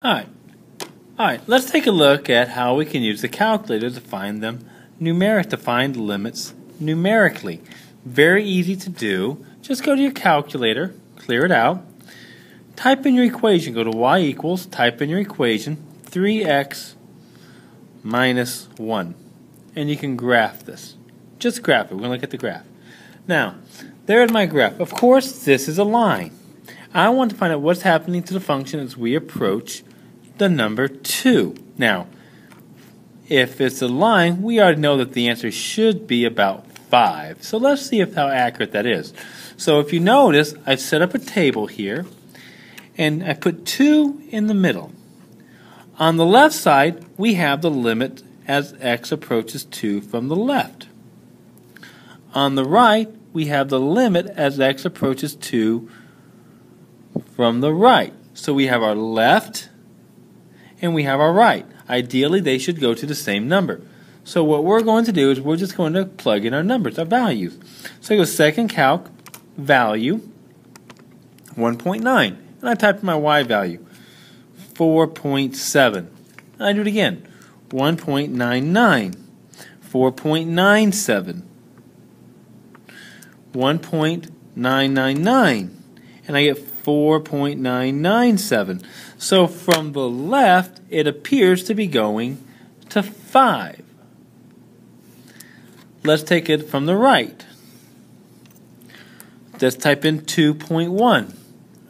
Alright, let's take a look at how we can use the calculator to find limits numerically. Very easy to do. Just go to your calculator, clear it out, type in your equation, go to y equals, type in your equation, 3x minus 1. And you can graph this. Just graph it. We're going to look at the graph. Now, there's my graph. Of course, this is a line. I want to find out what's happening to the function as we approach the number 2. Now, if it's a line, we already know that the answer should be about 5. So let's see how accurate that is. So if you notice, I've set up a table here, and I put 2 in the middle. On the left side, we have the limit as x approaches 2 from the left. On the right, we have the limit as x approaches 2 from the right. So we have our left and we have our right. Ideally, they should go to the same number. So what we're going to do is we're just going to plug in our numbers, our values. So I go second calc, value, 1.9. And I type in my y value, 4.7. And I do it again, 1.99, 4.97, 1.999. And I get 4.997. So from the left, it appears to be going to 5. Let's take it from the right. Let's type in 2.1.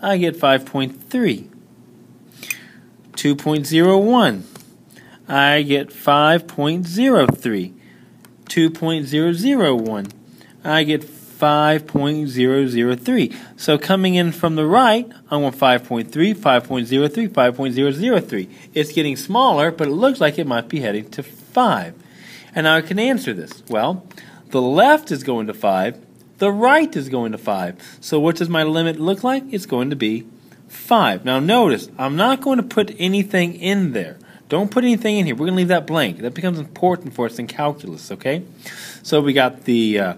I get 5.3. 2.01. I get 5.03. 2.001. I get 5.003. So coming in from the right, I want 5.3, 5.03, 5.003. It's getting smaller, but it looks like it might be heading to 5. And now I can answer this. Well, the left is going to 5, the right is going to 5. So what does my limit look like? It's going to be 5. Now notice, I'm not going to put anything in there. Don't put anything in here. We're going to leave that blank. That becomes important for us in calculus, okay? So we got the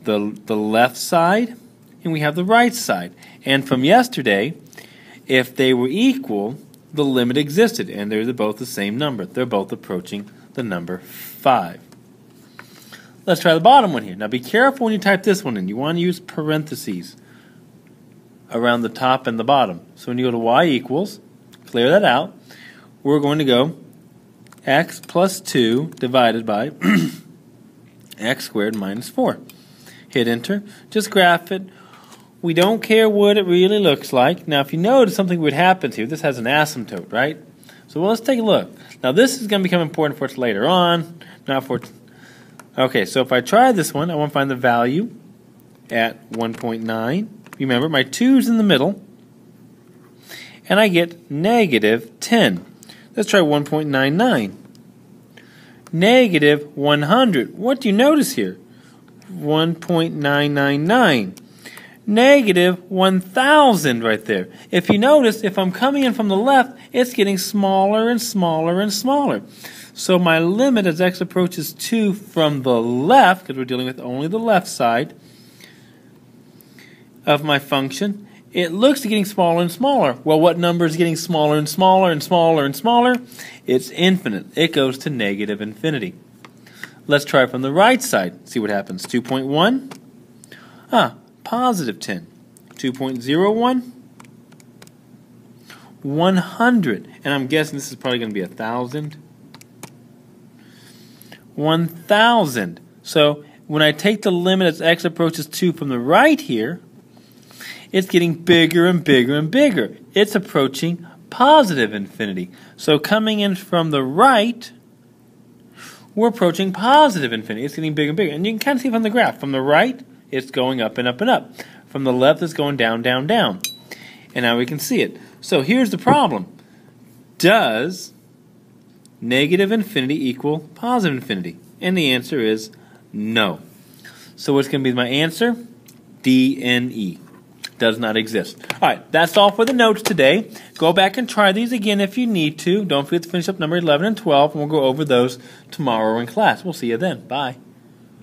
left side, and we have the right side. And from yesterday, if they were equal, the limit existed, and they're both the same number. They're both approaching the number 5. Let's try the bottom one here. Now be careful when you type this one in. You want to use parentheses around the top and the bottom. So when you go to y equals, clear that out, we're going to go x plus 2 divided by x squared minus 4. Hit enter. Just graph it. We don't care what it really looks like. Now if you notice something would happen to you, this has an asymptote, right? So let's take a look. Now this is going to become important for us later on. Okay, so if I try this one, I want to find the value at 1.9. Remember, my 2's in the middle. And I get negative 10. Let's try 1.99. Negative 100. What do you notice here? 1.999. Negative 1,000 right there. If you notice, if I'm coming in from the left, it's getting smaller and smaller and smaller. So my limit as x approaches 2 from the left, because we're dealing with only the left side of my function, it looks to getting smaller and smaller. Well, what number is getting smaller and smaller and smaller and smaller? It's infinite. It goes to negative infinity. Let's try from the right side. See what happens. 2.1. Positive 10. 2.01. 100. And I'm guessing this is probably going to be 1,000. 1,000. So when I take the limit as x approaches 2 from the right here, it's getting bigger and bigger and bigger. It's approaching positive infinity. So coming in from the right, we're approaching positive infinity. It's getting bigger and bigger. And you can kind of see from the graph. From the right, it's going up and up and up. From the left, it's going down, down, down. And now we can see it. So here's the problem. Does negative infinity equal positive infinity? And the answer is no. So what's going to be my answer? DNE. Does not exist. Alright, that's all for the notes today. Go back and try these again if you need to. Don't forget to finish up number 11 and 12, and we'll go over those tomorrow in class. We'll see you then. Bye.